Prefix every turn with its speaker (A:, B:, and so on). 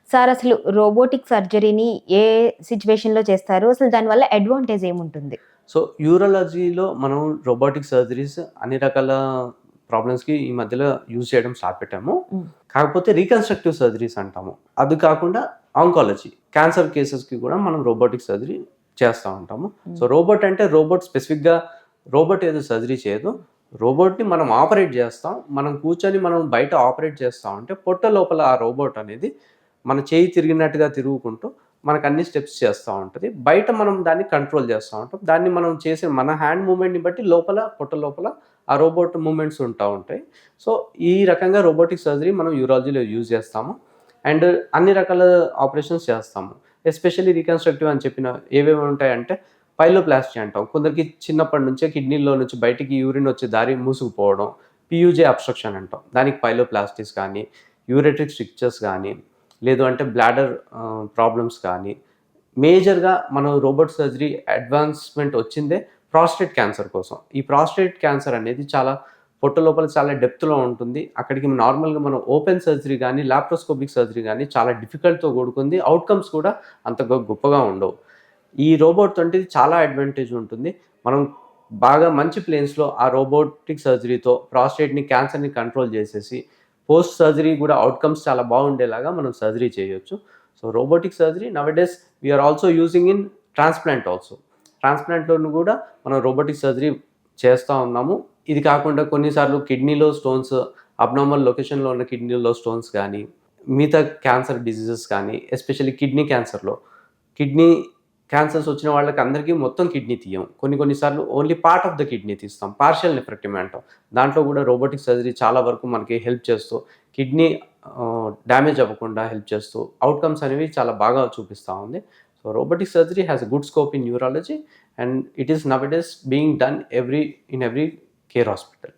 A: Sir అసలు robotic సర్జరీని ఏ సిట్యుయేషన్‌లో చేస్తారు? అసలు దానివల్ల అడ్వాంటేజ్ ఏముంటుంది?
B: సో, యూరాలజీలో మనం రోబోటిక్ సర్జరీస్ అన్ని రకాల ప్రాబ్లమ్స్‌కి ఈ మధ్యలో యూజ్ చేయడం స్టార్ట్ పెట్టాము.
A: హ్మ్.
B: కాకపోతే రీకన్‌స్ట్రక్టివ్ సర్జరీస్ అంటాము. అది కాకుండా ఆంకాలజీ, క్యాన్సర్ కేసెస్‌కి కూడా మనం రోబోటిక్ సర్జరీ చేస్తా ఉంటాము. సో, రోబోట్ అంటే రోబోట్ స్పెసిఫిక్‌గా రోబోట్ ఏదో సర్జరీ చేయదు. రోబోట్‌ని మనం ఆపరేట్ చేస్తాం. మనం కూర్చొని మనం బయట ఆపరేట్ చేస్తా ఉంటే పొట్ట లోపల ఆ రోబోట్ అనేది మన చేయి తిరిగినట్టుగా తిరుగుకుంటూ మనకన్ని స్టెప్స్ చేస్తా ఉంటది. బయట మనం దాన్ని కంట్రోల్ చేస్తా ఉంటాం. దాన్ని మనం చేసే మన హ్యాండ్ మూవ్‌మెంట్‌ని బట్టి లోపల పొట్ట లోపల ఆ రోబోట్ మూవ్‌మెంట్స్ ఉంటా ఉంటాయి. సో, ఈ రకంగా రోబోటిక్ సర్జరీ మనం యూరాలజీలో యూజ్ చేస్తాము. అండ్ అన్ని రకాల ఆపరేషన్స్ చేస్తాము. ఎస్పెషల్లీ రీకన్‌స్ట్రక్టివ్ అని చెప్పిన ఏవేవి ఉంటాయంటే పైలోప్లాస్టీ అంటాం. కొందరికి చిన్నప్పటి నుంచే కిడ్నీలో నుంచి బయటికి యూరిన్ వచ్చే దారి మూసుకుపోవడం. పీయూజే అబ్‌స్ట్రక్షన్ అంటాం. దానికి పైలోప్లాస్టీస్ కానీ, యూరెట్రిక్ స్ట్రిక్చర్స్ గానీ, లేదు అంటే బ్లాడర్ ప్రాబ్లమ్స్ కానీ, మేజర్‌గా మనం రోబోట్ సర్జరీ అడ్వాన్స్‌మెంట్ వచ్చిందే ప్రాస్టేట్ క్యాన్సర్ కోసం. ఈ ప్రాస్టేట్ క్యాన్సర్ అనేది చాలా పొట్ట లోపల చాలా డెప్త్‌లో ఉంటుంది. అక్కడికి నార్మల్‌గా మనం ఓపెన్ సర్జరీ గానీ, లాప్రోస్కోపిక్ సర్జరీ గానీ చాలా డిఫికల్ట్‌తో కూడుకుంది. అవుట్‌కమ్స్ కూడా అంత గొప్పగా ఉండవు. ఈ రోబోట్ తోటి చాలా అడ్వాంటేజ్ ఉంటుంది. మనం బాగా మంచి ప్లేన్స్‌లో ఆ రోబోటిక్ సర్జరీతో ప్రాస్టేట్‌ని, క్యాన్సర్‌ని కంట్రోల్ చేసేసి, పోస్ట్ సర్జరీ కూడా అవుట్‌కమ్స్ చాలా బాగుండేలాగా మనం సర్జరీ చేయొచ్చు. So, robotic surgery nowadays we are also using in transplant also. ట్రాన్స్‌ప్లాంట్‌లోను కూడా మనం రోబోటిక్ సర్జరీ చేస్తా ఉన్నాము. ఇది కాకుండా కొన్నిసార్లు కిడ్నీలో స్టోన్స్, అబ్నార్మల్ లొకేషన్‌లో ఉన్న కిడ్నీలో స్టోన్స్ గానీ, మిగతా క్యాన్సర్ డిసీజెస్ కానీ, ఎస్పెషల్లీ కిడ్నీ క్యాన్సర్‌లో కిడ్నీ క్యాన్సర్స్ వచ్చిన వాళ్ళకి అందరికీ మొత్తం కిడ్నీ తీయం. కొన్ని సార్లు only part of the kidney తీస్తాం. పార్షియల్ నెఫ్రెక్టమీ అంటాం. దాంట్లో కూడా రోబోటిక్ సర్జరీ చాలా వరకు మనకి హెల్ప్ చేస్తూ కిడ్నీ డ్యామేజ్ అవ్వకుండా హెల్ప్ చేస్తూ అవుట్‌కమ్స్ అనేవి చాలా బాగా చూపిస్తా ఉంది. So, robotic surgery has a good scope in neurology and it is nowadays being done in every care hospital.